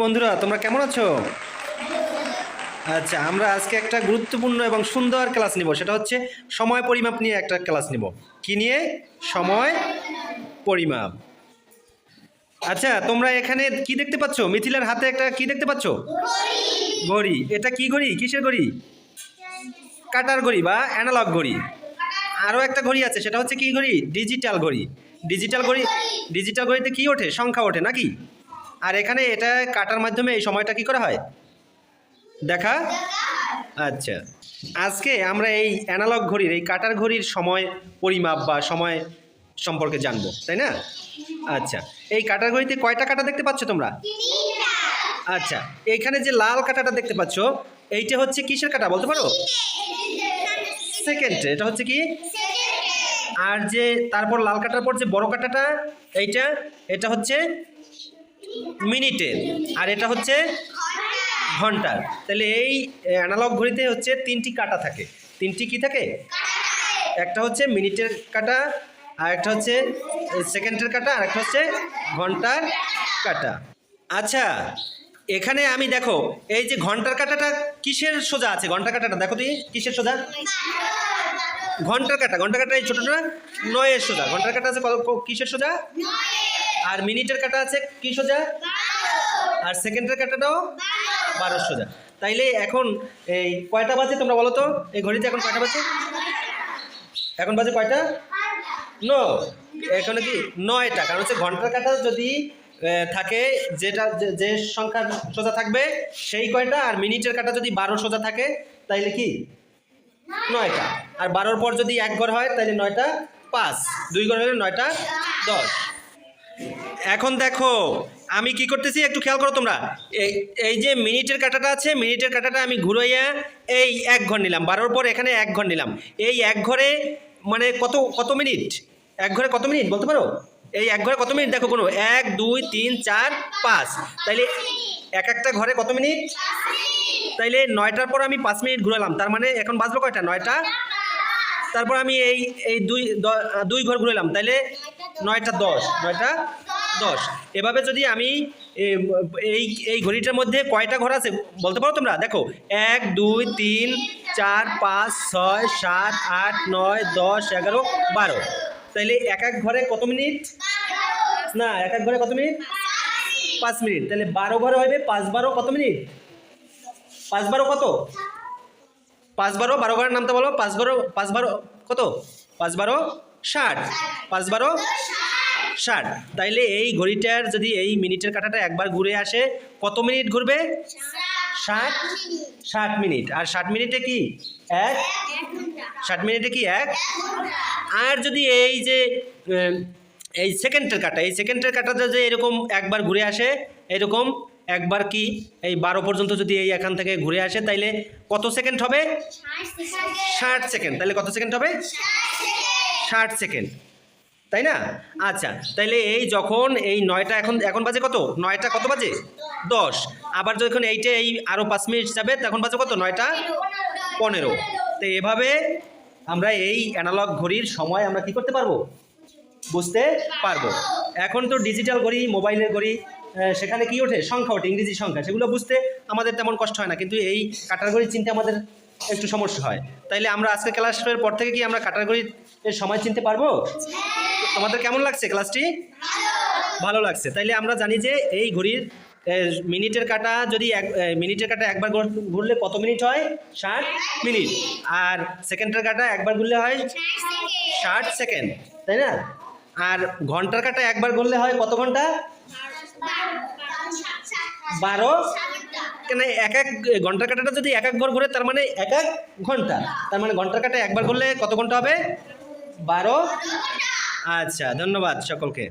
বন্ধুরা তোমরা কেমন আছো? আচ্ছা, আমরা আজকে একটা গুরুত্বপূর্ণ এবং সুন্দর ক্লাস নিব। সেটা হচ্ছে সময় পরিমাপ নিয়ে একটা ক্লাস নিব। কি নিয়ে? সময় পরিমাপ। আচ্ছা, তোমরা এখানে কি দেখতে পাচ্ছ? মিথিলার হাতে একটা কি দেখতে পাচ্ছ? ঘড়ি। এটা কি ঘড়ি? কিসের ঘড়ি? কাটার ঘড়ি বা অ্যানালগ ঘড়ি। আরও একটা ঘড়ি আছে, সেটা হচ্ছে কি ঘড়ি? ডিজিটাল ঘড়ি। ডিজিটাল ঘড়িতে কি ওঠে? সংখ্যা ওঠে নাকি? আর এখানে এটা কাটার মাধ্যমে এই সময়টা কি করা হয়? দেখা। আচ্ছা, আজকে আমরা এই অ্যানালগ ঘড়ির, এই কাটার ঘড়ির সময় পরিমাপ বা সময় সম্পর্কে জানবো, তাই না? আচ্ছা, এই কাটার ঘড়িতে কয়টা কাটা দেখতে পাচ্ছ তোমরা? আচ্ছা, এইখানে যে লাল কাটাটা দেখতে পাচ্ছ, এইটা হচ্ছে কিসের কাটা বলতে পারো? সেকেন্ড। এটা হচ্ছে কি? আর যে তারপর লাল কাটার পর যে বড় কাটাটা, এটা হচ্ছে মিনিটের, আর এটা হচ্ছে ঘন্টার। তাহলে এই অ্যানালগ ঘড়িতে হচ্ছে তিনটি কাটা থাকে। তিনটি কি থাকে? একটা হচ্ছে মিনিটের কাটা, আর একটা হচ্ছে সেকেন্ডের কাটা, আর একটা হচ্ছে ঘন্টার কাটা। আচ্ছা, এখানে আমি দেখো এই যে ঘন্টার কাটাটা কিসের সোজা আছে? ঘন্টার কাটাটা দেখো তুই কিসের সোজা? ঘন্টার কাটা এই ছোটটা 9-এর সোজা। ঘন্টার কাটা আছে কিসের সোজা? আর মিনিটের কাটা আছে কি সোজা? আর সেকেন্ডের কাটাটাও 12 সোজা। তাইলে এখন এই কয়টা বাজে তোমরা বলো তো? এই ঘড়িতে এখন কয়টা বাজে? এখন বাজে কয়টা? এখানে কি 9টা। কারণ হচ্ছে ঘন্টার কাটা যদি থাকে, যেটা যে সংখ্যা সোজা থাকবে সেই কয়টা, আর মিনিটের কাটা যদি 12 সোজা থাকে তাইলে কি 9টা। আর 12-র পর যদি 1 ঘর হয় তাহলে 9টা 5, 2 ঘর হলে 9টা 10। এখন দেখো আমি কি করতেছি, একটু খেয়াল করো তোমরা। এই যে মিনিটের কাটাটা আছে, মিনিটের কাটাটা আমি ঘুরাইয়া এই 1 ঘর নিলাম। 12-র পর এখানে 1 ঘর নিলাম। এই 1 ঘরে মানে কত মিনিট? 1 ঘরে কত মিনিট বলতে পারো? এই 1 ঘরে কত মিনিট দেখো, কোনো 1 2 3 4 5, তাইলে একটা ঘরে কত মিনিট? তাইলে 9টার পর আমি 5 মিনিট ঘুরালাম, তার মানে এখন বাজলো কয়টা? 9টা। তারপর আমি এই দুই ঘর ঘুরালাম, তাইলে 9টা 10, 9টা 10। এভাবে যদি আমি এই ঘড়িটার মধ্যে কয়টা ঘর আছে বলতে পারো তোমরা? দেখো 1 2 3 4 5 6 7 8 9 10 11 12। তাইলে এক ঘরে কত মিনিট? না, এক ঘরে কত মিনিট? 5 মিনিট। তাহলে 12 ঘরে হবে 5 12 কত মিনিট? 5 12 কত? 5 12 12 ঘরের নামটা বলো। 5 12 কত? 5 12 60। 5 12 60। তাইলে এই ঘড়িটার যদি এই মিনিটের কাঁটাটা একবার ঘুরে আসে, কত মিনিট ঘুরবে? 60 মিনিট। আর 60 মিনিটে কি 1? 60 মিনিটে কি 1? আর যদি এই যে এই সেকেন্ডের কাঁটাটা যে এরকম একবার ঘুরে আসে, এরকম একবার কি এই 12 পর্যন্ত যদি এই এখান থেকে ঘুরে আসে, তাইলে কত সেকেন্ড হবে? 60 সেকেন্ড। তাহলে কত সেকেন্ড হবে? 60 সেকেন্ড, তাই না? আচ্ছা, তাইলে এই যখন এই 9টা এখন বাজে কত? 9টা কত বাজে? 10। আবার যখন এইটা এই আরও 5 মিনিট যাবে তখন বাজে কত? 9টা 15। তো এভাবে আমরা এই অ্যানালগ ঘড়ির সময় আমরা কি করতে পারবো? বুঝতে পারবো। এখন তো ডিজিটাল ঘড়ি, মোবাইলের ঘড়ি, সেখানে কি ওঠে? সংখ্যা ওঠে, ইংরেজি সংখ্যা। সেগুলো বুঝতে আমাদের তেমন কষ্ট হয় না, কিন্তু এই কাটার ঘড়ি চিনতে আমাদের একটু সমস্যা হয়। তাইলে আমরা আজকে ক্লাসের পর থেকে কি আমরা কাটার ঘড়ির সময় চিনতে পারবো? তোমাদের কেমন লাগছে ক্লাসটি? ভালো লাগছে। তাইলে আমরা জানি যে এই ঘড়ির মিনিটের কাটা যদি মিনিটের কাটা একবার ঘুরলে কত মিনিট হয়? 60 মিনিট। আর সেকেন্ডের কাটা একবার ঘুরলে হয় 60 সেকেন্ড, তাই না? আর ঘন্টার কাটা একবার ঘুরলে হয় কত ঘন্টা? 12। কেন এক ঘন্টার কাটাটা যদি এক ঘর ঘুরে, তার মানে এক ঘন্টা। তার মানে ঘন্টার কাটা একবার ঘুরলে কত ঘন্টা হবে? 12। আচ্ছা, ধন্যবাদ সকলকে।